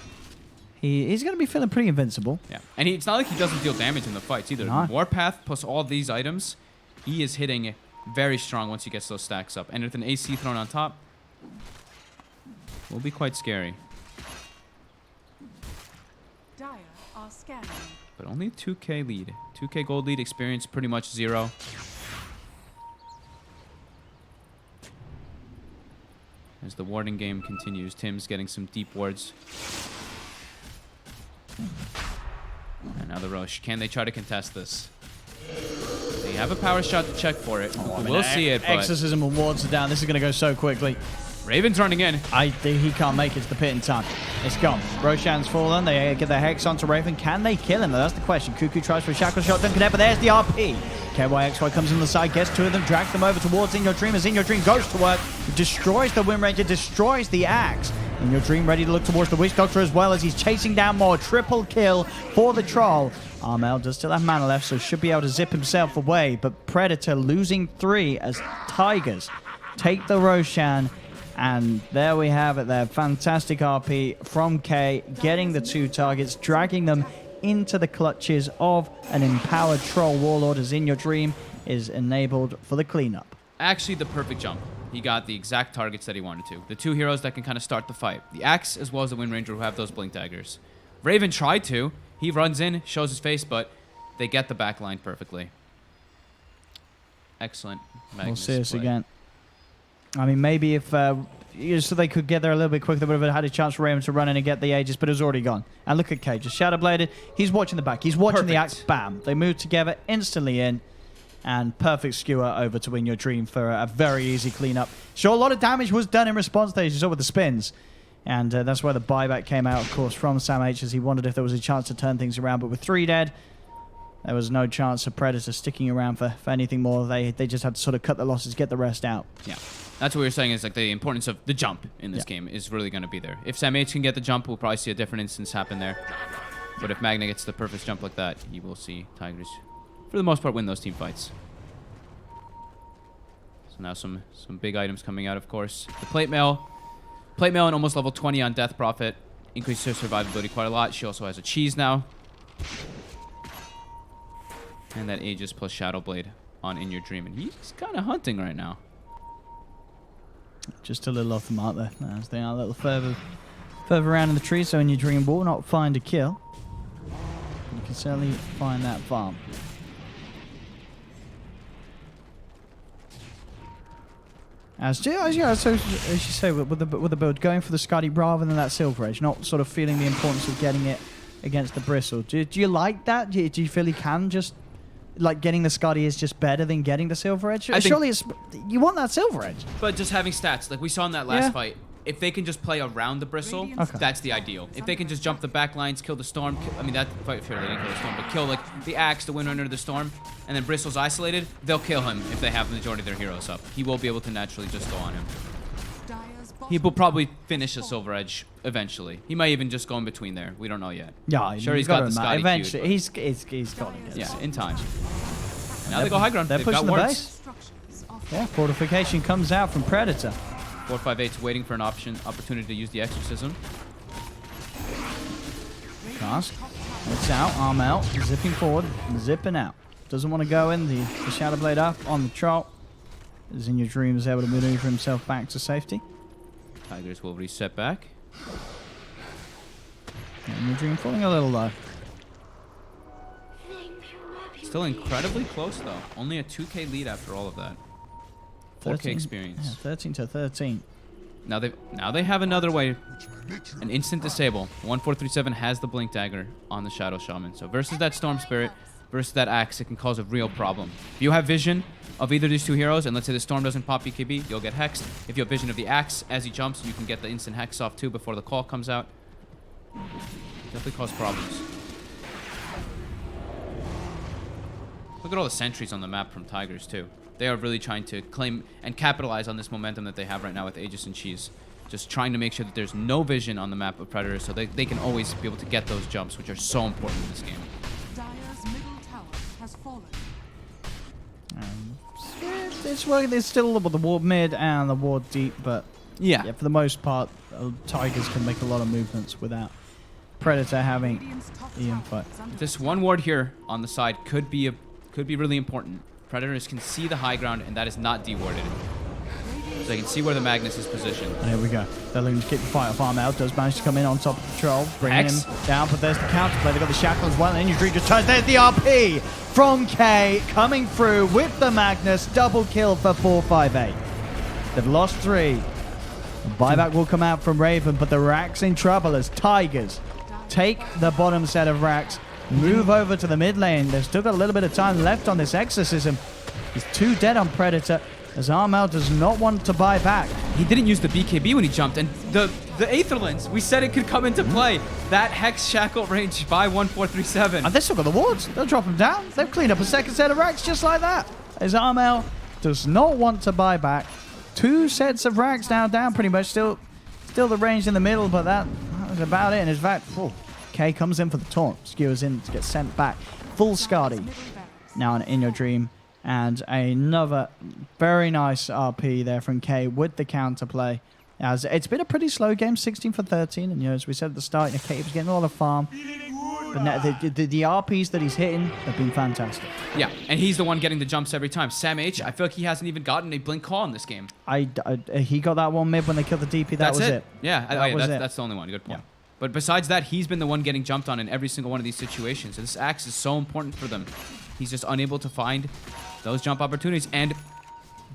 he's going to be feeling pretty invincible. Yeah, and it's not like he doesn't deal damage in the fights either. No. Warpath plus all these items, he is hitting very strong once he gets those stacks up. And with an AC thrown on top, will be quite scary. Dire are scanning. But only 2k lead. 2k gold lead, experience pretty much 0. As the warding game continues, Tim's getting some deep wards. And now the Roche. Can they try to contest this? They have a power shot to check for it. We'll see it, but Exorcism and wards are down. This is going to go so quickly. Raven's running in. I think he can't make it to the pit in time. It's gone. Roshan's fallen. They get their Hex onto Raven. Can they kill him? That's the question. Cuckoo tries for a shackle shot. Don't connect, but there's the RP. KYXY comes in the side, gets two of them, drags them over towards In Your Dream. As In Your Dream goes to work, destroys the Wind Ranger, destroys the Axe. In Your Dream ready to look towards the Witch Doctor as well as he's chasing down more. Triple kill for the Troll. Armel does still have mana left, so should be able to zip himself away. But Predator losing 3 as Tigers take the Roshan. And there we have it there. Fantastic RP from K, getting the 2 targets, dragging them into the clutches of an empowered Troll Warlord as In Your Dream is enabled for the cleanup. Actually, the perfect jump. He got the exact targets that he wanted to. The 2 heroes that can kind of start the fight. The Axe as well as the Wind Ranger who have those Blink Daggers. Raven tried to. He runs in, shows his face, but they get the back line perfectly. Excellent. We'll Magnus see us play. again. I mean, maybe if so they could get there a little bit quicker, they would have had a chance for Raven to run in and get the Aegis, but it was already gone. And look at K, just Shadowbladed. He's watching the back. He's watching the Perfect. Axe. Bam. They move together, instantly in. And perfect skewer over to Win Your Dream for a very easy cleanup. Sure, a lot of damage was done in response there, as you saw with the spins. And that's where the buyback came out, of course, from Sam H, as he wondered if there was a chance to turn things around. But with 3 dead, there was no chance of Predator sticking around for anything more. They just had to sort of cut the losses, get the rest out. Yeah. That's what we were saying is like the importance of the jump in this game is really going to be there. If Sam H can get the jump, we'll probably see a different instance happen there. But if Magna gets the perfect jump like that, you will see Tigers, for the most part, win those team fights. So now some big items coming out, of course. The Plate Mail. Plate Mail and almost level 20 on Death Prophet. Increases her survivability quite a lot. She also has a cheese now. And that Aegis plus Shadow Blade on In Your Dream. And he's kind of hunting right now. Just a little off the mark there. As they are a little further around in the tree, so In Your Dream will not find a kill. You can certainly find that farm. As you say, with the build, going for the Scotty rather than that Silver Edge, not sort of feeling the importance of getting it against the Bristle. Do you like that? Do you feel he can just, like, getting the Scotty is just better than getting the Silver Edge? Surely it's, you want that Silver Edge. But just having stats, like we saw in that last fight, if they can just play around the Bristle, Okay. that's the ideal. If they can just jump the back lines, kill the Storm, I mean, that fight, sure, they didn't kill the Storm, but kill, like, the Axe, the Wind Runner, the Storm, and then Bristle's isolated, they'll kill him if they have the majority of their heroes up. He will be able to naturally just go on him. Dire's He bottom will probably finish a Silver Edge eventually. He might even just go in between there. We don't know yet. Yeah, Sure, you've he's got the to admit, Scotty eventually, queued, he's got to get it. Yeah, in time. Now they go high ground. They're They've got pushing the wards. base. structures are Yeah, fortification comes out from Predator. 458's waiting for an opportunity to use the Exorcism. Cask. It's out. Arm out. Zipping forward. Zipping out. Doesn't want to go in. The Shadow Blade up on the Troll. As In Your Dream is able to maneuver himself back to safety. Tigers will reset back. In Your Dream falling a little low. Still incredibly close though. Only a 2k lead after all of that. 4k 13 experience. Yeah, 13 to 13. Now they have another way. An instant disable. 1437 has the Blink Dagger on the Shadow Shaman. So versus that Storm Spirit, versus that Axe, it can cause a real problem. If you have vision of either of these 2 heroes, and let's say the Storm doesn't pop BKB, you'll get hexed. If you have vision of the Axe as he jumps, you can get the instant hex off too before the call comes out. Definitely cause problems. Look at all the sentries on the map from Tigers, too. They are really trying to claim and capitalize on this momentum that they have right now with Aegis and Cheese. Just trying to make sure that there's no vision on the map of Predators so they can always be able to get those jumps, which are so important in this game. Dire's middle tower has fallen. It's working. There's still the ward mid and the ward deep, but Yeah. for the most part, Tigers can make a lot of movements without Predator having Radiant's top the tower infight. is under This one ward here on the side could be really important. Predators can see the high ground, and that is not dewarded. So they can see where the Magnus is positioned. And here we go. They're looking to keep the fight off. Armel does manage to come in on top of the troll, bringing Hex. him down, but there's the counterplay. They've got the shackle as well, and Injury just turns. There's the RP from K coming through with the Magnus. Double kill for 458. They've lost 3. Buyback will come out from Raven, but the Rack's in trouble as Tigers take the bottom set of Racks, move over to the mid lane. They've still got a little bit of time left on this Exorcism. He's 2 dead on Predator, as Armel does not want to buy back. He didn't use the BKB when he jumped, and the Aether Lens, we said it could come into play. That Hex Shackle range by 1437. And they've still got the wards. They'll drop them down. They've cleaned up a second set of Racks just like that. As Armel does not want to buy back. 2 sets of Racks now down pretty much. Still the range in the middle, but that was about it. And in fact, K comes in for the taunt. Skewers in to get sent back. Full Scardy. Now in your dream. And another very nice RP there from K with the counterplay. As it's been a pretty slow game, 16 for 13. And as we said at the start, K was getting a lot of farm. But now the RPs that he's hitting have been fantastic. Yeah, and he's the one getting the jumps every time. Sam H, I feel like he hasn't even gotten a blink call in this game. He got that one mid when they killed the DP. That was it. Yeah, that's the only one. Good point. Yeah. But besides that, he's been the one getting jumped on in every single one of these situations. So this axe is so important for them. He's just unable to find those jump opportunities. And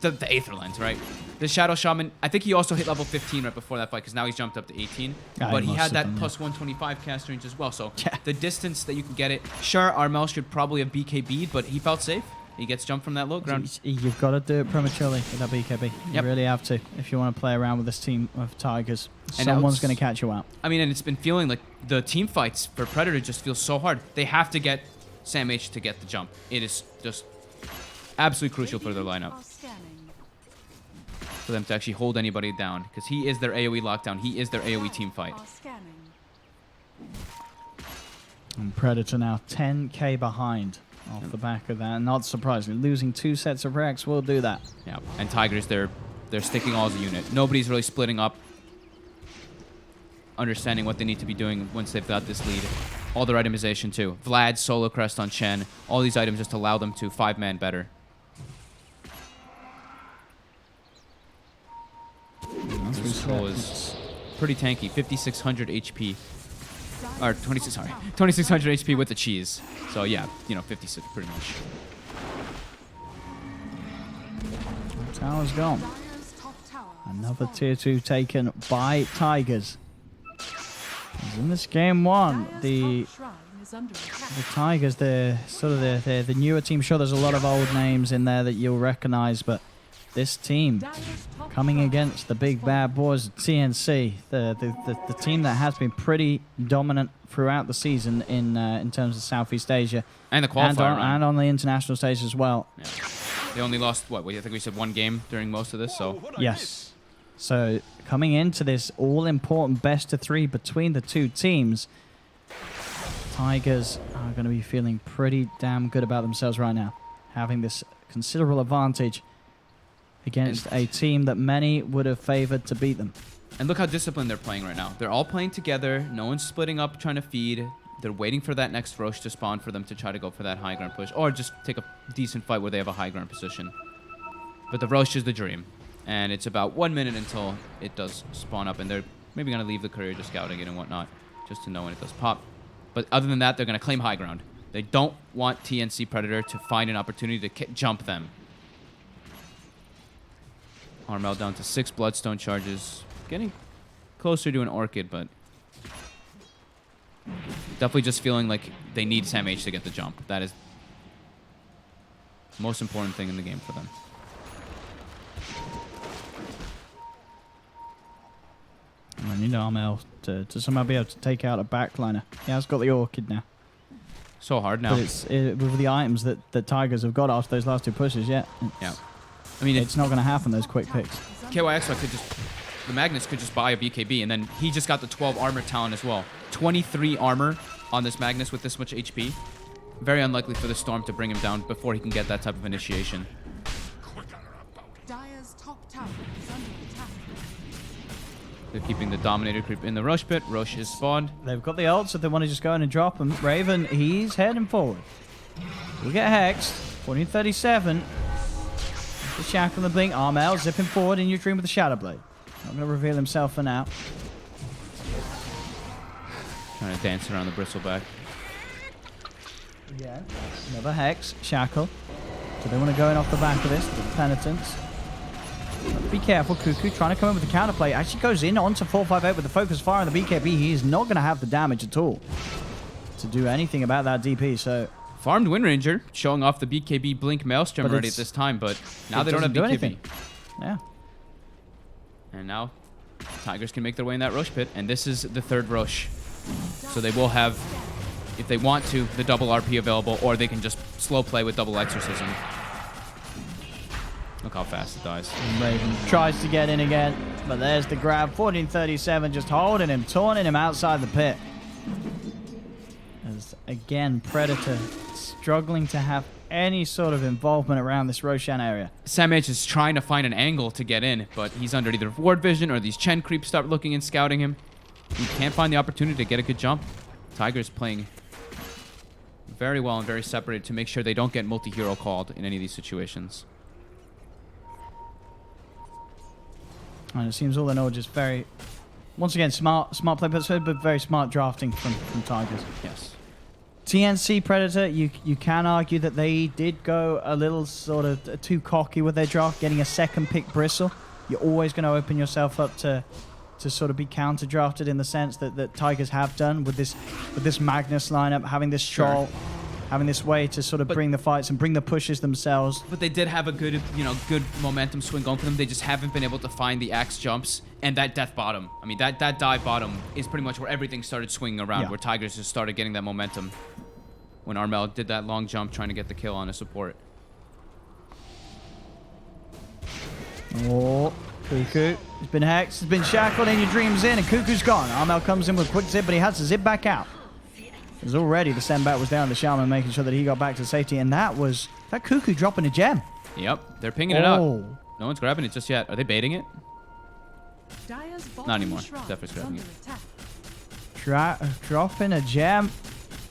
the Aether Lens, right? The Shadow Shaman, I think he also hit level 15 right before that fight because now he's jumped up to 18. Yeah, But he he must had have that done, plus 125 cast range as well. So Yeah. the distance that you can get it. Sure, Armel should probably have BKB'd, but he felt safe. He gets jumped from that low ground. You've got to do it prematurely with that BKB. You Yep. really have to if you want to play around with this team of Tigers. And Someone's it's- going to catch you out. I mean, and it's been feeling like the team fights for Predator just feel so hard. They have to get Sam H to get the jump. It is just absolutely crucial for their lineup, are scanning. for them to actually hold anybody down, because he is their AoE lockdown. He is their AoE team fight. Are scanning. And Predator now 10k behind off the back of that. Not surprisingly, losing 2 sets of Rex will do that. Yeah, and Tigers, they're sticking all as a unit. Nobody's really splitting up, understanding what they need to be doing once they've got this lead. All their itemization too. Vlad, Solo Crest on Chen. All these items just allow them to 5-man better. This skull is pretty tanky. 5,600 HP. Or 2,600 HP with the cheese. So yeah, 56 pretty much. Tower's gone. Dire's top tower has Another fallen. tier 2 taken by Tigers. As in this game 1, Dire's the top shrine is under attack. Tigers, they're sort of the newer team. Sure, there's a lot of old names in there that you'll recognize, but this team Dire's top coming shrine against the has big fallen. bad boys at TNC, the team that has been pretty dominant throughout the season in terms of Southeast Asia And the and qualifier run. on the international stage as well. Yeah. They only lost, I think we said 1 game during most of this, so... Yes. So coming into this all-important best-of-3 between the two teams, Tigers are going to be feeling pretty damn good about themselves right now, having this considerable advantage against a team that many would have favored to beat them. And look how disciplined they're playing right now. They're all playing together. No one's splitting up trying to feed. They're waiting for that next Roche to spawn for them to try to go for that high ground push. Or just take a decent fight where they have a high ground position. But the Roche is the dream. And it's about 1 minute until it does spawn up. And they're maybe going to leave the courier just scouting it and whatnot. Just to know when it does pop. But other than that, they're going to claim high ground. They don't want TNC Predator to find an opportunity to jump them. Armel down to 6 Bloodstone charges. Getting closer to an Orchid, but definitely just feeling like they need Sam H to get the jump. That is the most important thing in the game for them. And you know Armel to somehow be able to take out a backliner. He has got the Orchid now. So hard now. But it's with the items that Tigers have got after those last 2 pushes, yeah. Yeah. I mean, It's not going to happen, those quick picks. KYXY could just... The Magnus could just buy a BKB, and then he just got the 12 armor talent as well. 23 armor on this Magnus with this much HP. Very unlikely for the Storm to bring him down before he can get that type of initiation. Dire's top tower is under attack. They're keeping the Dominator creep in the Rosh pit. Rosh is spawned. They've got the ults if they want to just go in and drop them. Raven, he's heading forward. We get hexed. 1437. The Shackle and the Blink. Armel zipping forward in your dream with the Shadow Blade. Not going to reveal himself for now. Trying to dance around the bristleback. Yeah. Another Hex. Shackle. So they want to go in off the back of this. The Penitence. Be careful, Cuckoo trying to come in with the counterplay. Actually goes in onto 458 with the focus fire on the BKB. He is not going to have the damage at all to do anything about that DP. So Farmed Wind Ranger showing off the BKB Blink Maelstrom But already at it's- this time, but now it they don't have doesn't do BKB. anything. Yeah. And now Tigers can make their way in that Rosh pit, and this is the 3rd Rosh. So they will have, if they want to, the double RP available, or they can just slow play with double Exorcism. Look how fast it dies. And Raven tries to get in again, but there's the grab. 1437 just holding him, taunting him outside the pit. As again, Predator struggling to have any sort of involvement around this Roshan area. Sam H is trying to find an angle to get in, but he's under either ward vision or these Chen creeps start looking and scouting him. He can't find the opportunity to get a good jump. Tiger's playing very well and very separated to make sure they don't get multi-hero called in any of these situations. And it seems all in all just very, once again, smart play, but very smart drafting from Tigers. Yes. TNC Predator, you can argue that they did go a little sort of too cocky with their draft, getting a 2nd pick Bristle. You're always going to open yourself up to sort of be counter drafted in the sense that Tigers have done with this Magnus lineup, having this Troll, having this way to sort of bring the fights and bring the pushes themselves. But they did have a good, good momentum swing going for them. They just haven't been able to find the axe jumps and that death bottom. I mean, that dive bottom is pretty much where everything started swinging around, Yeah. where Tigers just started getting that momentum when Armel did that long jump trying to get the kill on a support. Oh, Cuckoo. He's been hexed, he's been shackled, and your dream's in, and Cuckoo's gone. Armel comes in with a quick zip, but he has to zip back out. Because already the send back was down to Shaman, making sure that he got back to safety, and that Cuckoo dropping a gem. Yep, they're pinging it out. Oh. No one's grabbing it just yet. Are they baiting it? Dire's bottom Not anymore. shrine Definitely is scrapping under it. attack. Dropping a gem.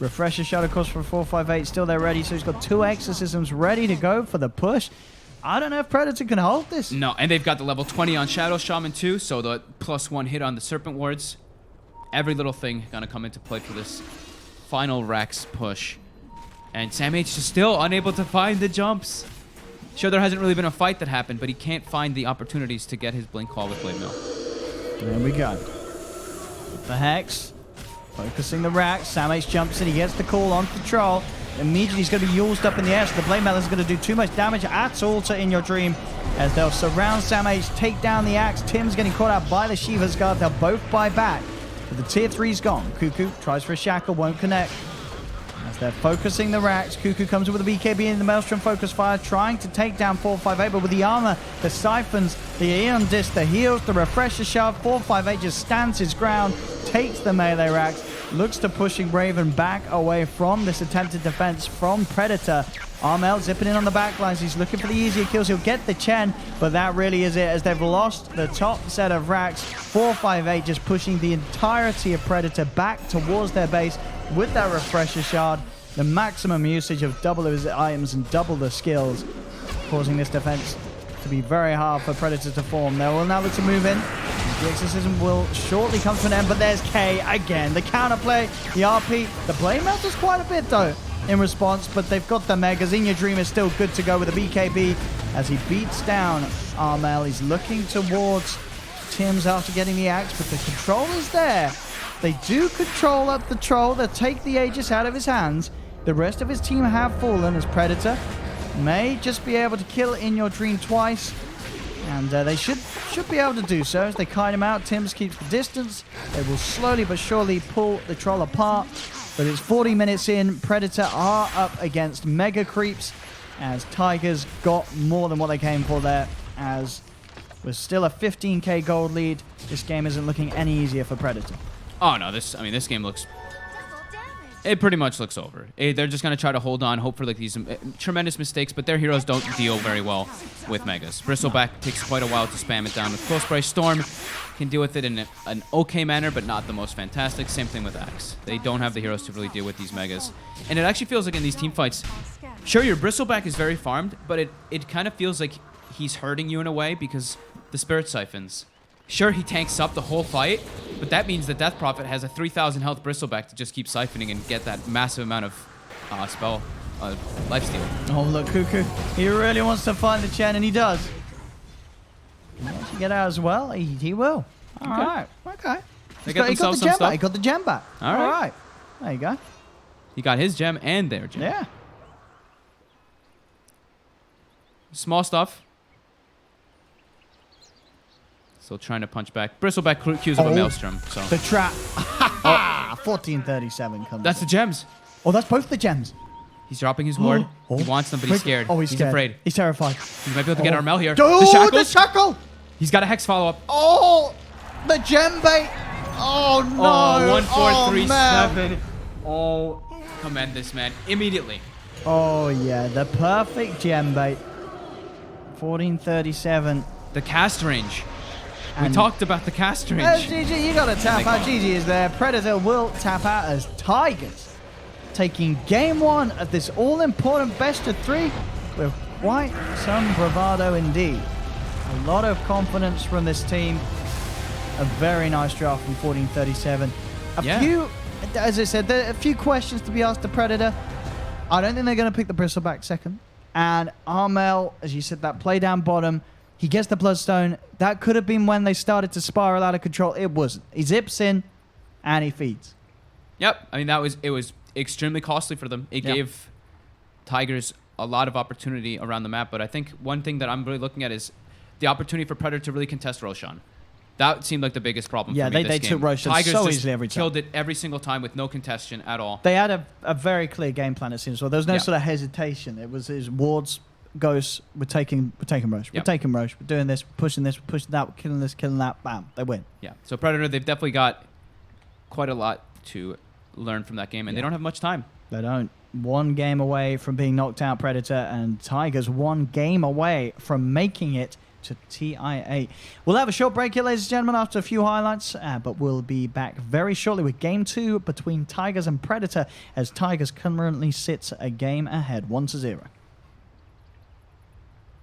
Refresher shot, of course, for 458. Still there ready. So he's got 2 exorcisms ready to go for the push. I don't know if Predator can hold this. No, and they've got the level 20 on Shadow Shaman too, so the +1 hit on the Serpent Wards. Every little thing gonna come into play for this final Rex push. And Sam H is still unable to find the jumps. Sure, there hasn't really been a fight that happened, but he can't find the opportunities to get his Blink Call with Blade Mill. There we go. The Hex. Focusing the rack. Sam H jumps in. He gets the call on Troll. Immediately he's going to be used up in the air, so the Blade Mail isn't going to do too much damage at all to In Your Dream. As they'll surround Sam H, take down the axe. Tim's getting caught out by the Shiva's Guard. They'll both buy back. But the tier 3's gone. Cuckoo tries for a shackle, won't connect. As they're focusing the racks, Cuckoo comes in with a BKB in the Maelstrom focus fire, trying to take down 458, but with the armor, the siphons, the Aeon Disc, the heals, the refresher shove, 458 just stands his ground, takes the melee racks, looks to pushing Raven back away from this attempted defense from Predator. Armel zipping in on the backlines. He's looking for the easier kills. He'll get the Chen, but that really is it as they've lost the top set of racks. 458 just pushing the entirety of Predator back towards their base with that refresher shard. The maximum usage of double his items and double the skills, causing this defense to be very hard for Predator to form. They will now look to move in. The exorcism will shortly come to an end, but there's K again. The counterplay, the RP, the blade melt does quite a bit though in response, but they've got the megas. In Your Dream is still good to go with the BKB as he beats down Armel. He's looking towards Tim's after getting the axe, but the control is there. They do control up the troll. They'll take the Aegis out of his hands. The rest of his team have fallen as Predator may just be able to kill In Your Dream twice. And they should be able to do so as they kite him out. Tims keeps the distance. They will slowly but surely pull the troll apart. But it's 40 minutes in. Predator are up against Mega Creeps as Tigers got more than what they came for there. As with still a 15k gold lead, this game isn't looking any easier for Predator. Oh no, this game looks. It pretty much looks over. They're just gonna try to hold on, hope for like these tremendous mistakes, but their heroes don't deal very well with megas. Bristleback takes quite a while to spam it down with Close Spray. Storm can deal with it in an okay manner, but not the most fantastic. Same thing with Axe. They don't have the heroes to really deal with these megas, and it actually feels like in these team fights, sure, your Bristleback is very farmed, but it kind of feels like he's hurting you in a way because the Spirit Siphons. Sure, he tanks up the whole fight, but that means that Death Prophet has a 3,000 health Bristleback to just keep siphoning and get that massive amount of lifesteal. Oh, look, Cuckoo. He really wants to find the Chen, and he does. He wants to get out as well. He will. All right. Okay. They He got got themselves the some gem stuff. back. He got the gem back. All right. There you go. He got his gem and their gem. Yeah. Small stuff. Still trying to punch back. Bristleback cues of a Oh. Maelstrom. So The trap. 1437 comes. that's the gems. Oh, that's both the gems. He's dropping his ward. Oh. He wants them, but he's scared. Oh, he's scared. afraid. He's terrified. He might be able to get Oh. Armel here. Oh, The shackles. the shackle. He's got a hex follow up. Oh, the gem bait. Oh, no. Oh, 1, 4, Oh, 3, man. 7. Oh, commend this man immediately. Oh, yeah. The perfect gem bait. 1437. The cast range. We And- talked about the cast range. GG, you got to tap Thank out. God. GG is there. Predator will tap out as Tigers, taking game one of this all-important best of three with quite some bravado indeed. A lot of confidence from this team. A very nice draft from 1437. Yeah. Few, as I said, there are a few questions to be asked the Predator. I don't think they're going to pick the Bristleback second. And Armel, as you said, that play down bottom, he gets the Bloodstone. That could have been when they started to spiral out of control. It wasn't. He zips in and he feeds. Yep. I mean, it was extremely costly for them. It Yep. gave Tigers a lot of opportunity around the map. But I think one thing that I'm really looking at is the opportunity for Predator to really contest Roshan. That seemed like the biggest problem Yeah, for me they this took game. Roshan Tigers so just easily every time. killed it every single time with no contestation at all. They had a very clear game plan, it seems. Well, there was no Yeah. sort of hesitation. It was his wards, ghosts, we're taking Roche. We're Yep. taking Roche. We're doing this, we're pushing that, we're killing this, killing that. Bam, they win. Yeah. So Predator, they've definitely got quite a lot to learn from that game, and they Yeah. don't have much time. They don't. One game away from being knocked out, Predator, and Tigers one game away from making it to TI8. We'll have a short break here, ladies and gentlemen, after a few highlights, but we'll be back very shortly with game 2 between Tigers and Predator as Tigers currently sits a game ahead, 1-0.